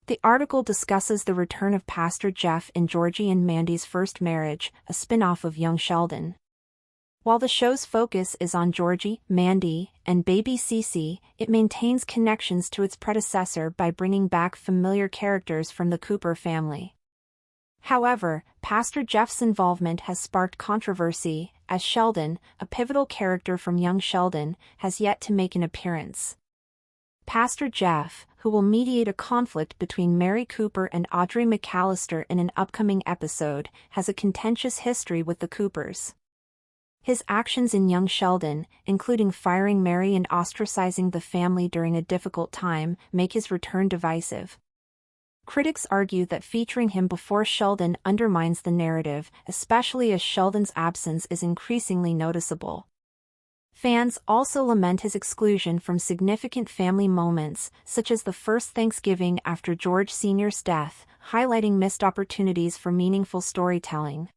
The article discusses the return of Pastor Jeff in Georgie and Mandy's First Marriage, a spin-off of Young Sheldon. While the show's focus is on Georgie, Mandy, and baby Cece, it maintains connections to its predecessor by bringing back familiar characters from the Cooper family. However, Pastor Jeff's involvement has sparked controversy, as Sheldon, a pivotal character from Young Sheldon, has yet to make an appearance. Pastor Jeff, who will mediate a conflict between Mary Cooper and Audrey McAllister in an upcoming episode, has a contentious history with the Coopers. His actions in Young Sheldon, including firing Mary and ostracizing the family during a difficult time, make his return divisive. Critics argue that featuring him before Sheldon undermines the narrative, especially as Sheldon's absence is increasingly noticeable. Fans also lament his exclusion from significant family moments, such as the first Thanksgiving after George Sr.'s death, highlighting missed opportunities for meaningful storytelling.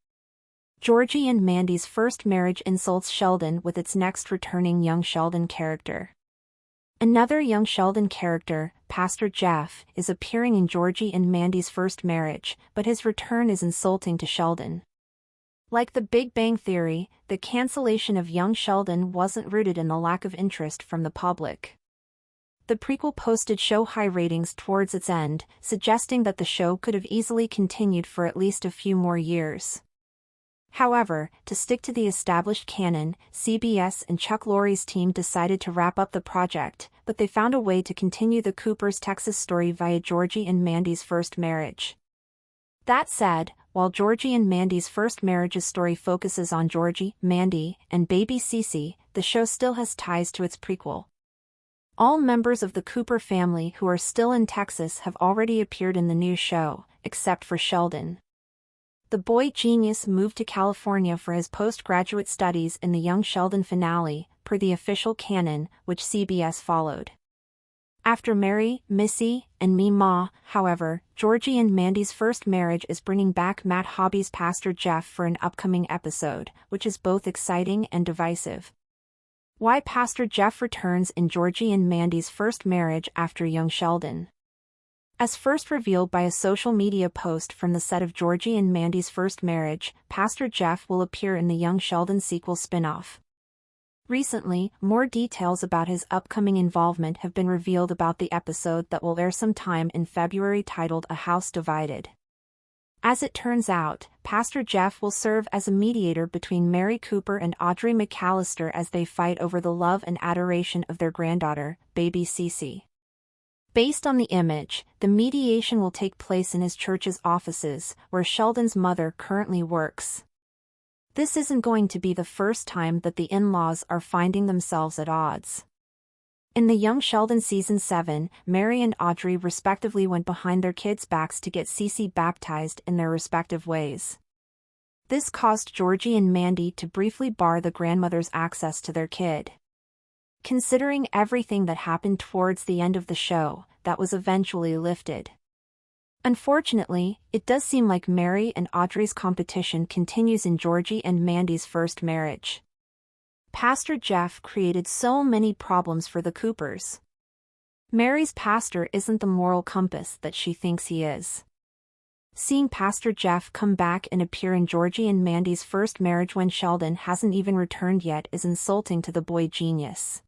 Georgie and Mandy's First Marriage insults Sheldon with its next returning Young Sheldon character. Another Young Sheldon character, Pastor Jeff, is appearing in Georgie and Mandy's First Marriage, but his return is insulting to Sheldon. Like The Big Bang Theory, the cancellation of Young Sheldon wasn't rooted in the lack of interest from the public. The prequel posted show high ratings towards its end, suggesting that the show could have easily continued for at least a few more years. However, to stick to the established canon, CBS and Chuck Lorre's team decided to wrap up the project, but they found a way to continue the Coopers' Texas story via Georgie and Mandy's First Marriage. That said, while Georgie and Mandy's First Marriage's story focuses on Georgie, Mandy, and baby Cece, the show still has ties to its prequel. All members of the Cooper family who are still in Texas have already appeared in the new show, except for Sheldon. The boy genius moved to California for his postgraduate studies in the Young Sheldon finale, per the official canon, which CBS followed. After Mary, Missy, and Meemaw, however, Georgie and Mandy's First Marriage is bringing back Matt Hobby's Pastor Jeff for an upcoming episode, which is both exciting and divisive. Why Pastor Jeff returns in Georgie and Mandy's First Marriage after Young Sheldon. As first revealed by a social media post from the set of Georgie and Mandy's First Marriage, Pastor Jeff will appear in the Young Sheldon sequel spin-off. Recently, more details about his upcoming involvement have been revealed about the episode that will air sometime in February titled A House Divided. As it turns out, Pastor Jeff will serve as a mediator between Mary Cooper and Audrey McAllister as they fight over the love and adoration of their granddaughter, baby Cece. Based on the image, the mediation will take place in his church's offices, where Sheldon's mother currently works. This isn't going to be the first time that the in-laws are finding themselves at odds. In the Young Sheldon Season 7, Mary and Audrey respectively went behind their kids' backs to get Cece baptized in their respective ways. This caused Georgie and Mandy to briefly bar the grandmother's access to their kid. Considering everything that happened towards the end of the show, that was eventually lifted. Unfortunately, it does seem like Mary and Audrey's competition continues in Georgie and Mandy's First Marriage. Pastor Jeff created so many problems for the Coopers. Mary's pastor isn't the moral compass that she thinks he is. Seeing Pastor Jeff come back and appear in Georgie and Mandy's First Marriage when Sheldon hasn't even returned yet is insulting to the boy genius.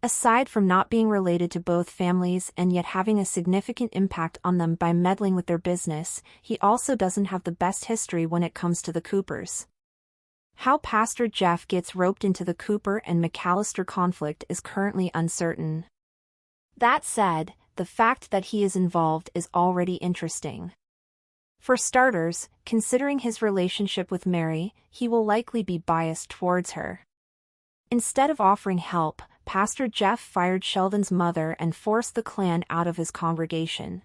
Aside from not being related to both families and yet having a significant impact on them by meddling with their business, he also doesn't have the best history when it comes to the Coopers. How Pastor Jeff gets roped into the Cooper and McAllister conflict is currently uncertain. That said, the fact that he is involved is already interesting. For starters, considering his relationship with Mary, he will likely be biased towards her. Instead of offering help, Pastor Jeff fired Sheldon's mother and forced the clan out of his congregation.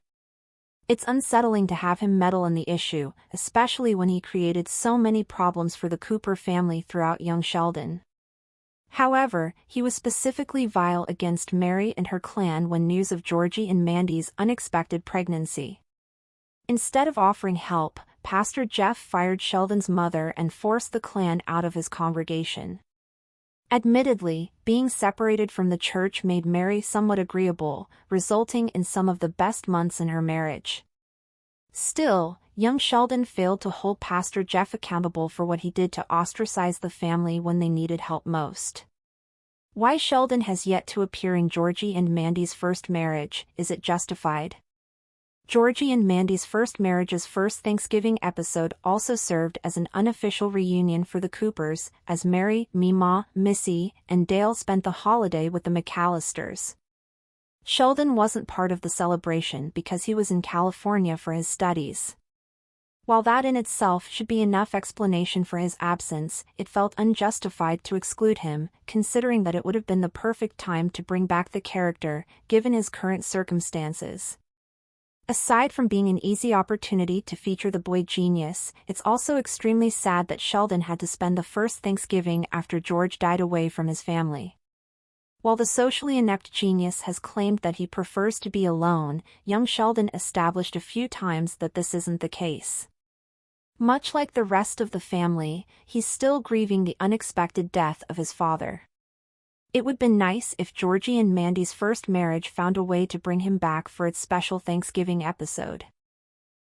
It's unsettling to have him meddle in the issue, especially when he created so many problems for the Cooper family throughout Young Sheldon. However, he was specifically vile against Mary and her clan when news of Georgie and Mandy's unexpected pregnancy. Instead of offering help, Pastor Jeff fired Sheldon's mother and forced the clan out of his congregation. Admittedly, being separated from the church made Mary somewhat agreeable, resulting in some of the best months in her marriage. Still, young Sheldon failed to hold Pastor Jeff accountable for what he did to ostracize the family when they needed help most. Why Sheldon has yet to appear in Georgie and Mandy's first marriage, is it justified? Georgie and Mandy's first marriage's first Thanksgiving episode also served as an unofficial reunion for the Coopers, as Mary, Mima, Missy, and Dale spent the holiday with the McAllisters. Sheldon wasn't part of the celebration because he was in California for his studies. While that in itself should be enough explanation for his absence, it felt unjustified to exclude him, considering that it would have been the perfect time to bring back the character, given his current circumstances. Aside from being an easy opportunity to feature the boy genius, it's also extremely sad that Sheldon had to spend the first Thanksgiving after George died away from his family. While the socially inept genius has claimed that he prefers to be alone, young Sheldon established a few times that this isn't the case. Much like the rest of the family, he's still grieving the unexpected death of his father. It would have been nice if Georgie and Mandy's first marriage found a way to bring him back for its special Thanksgiving episode.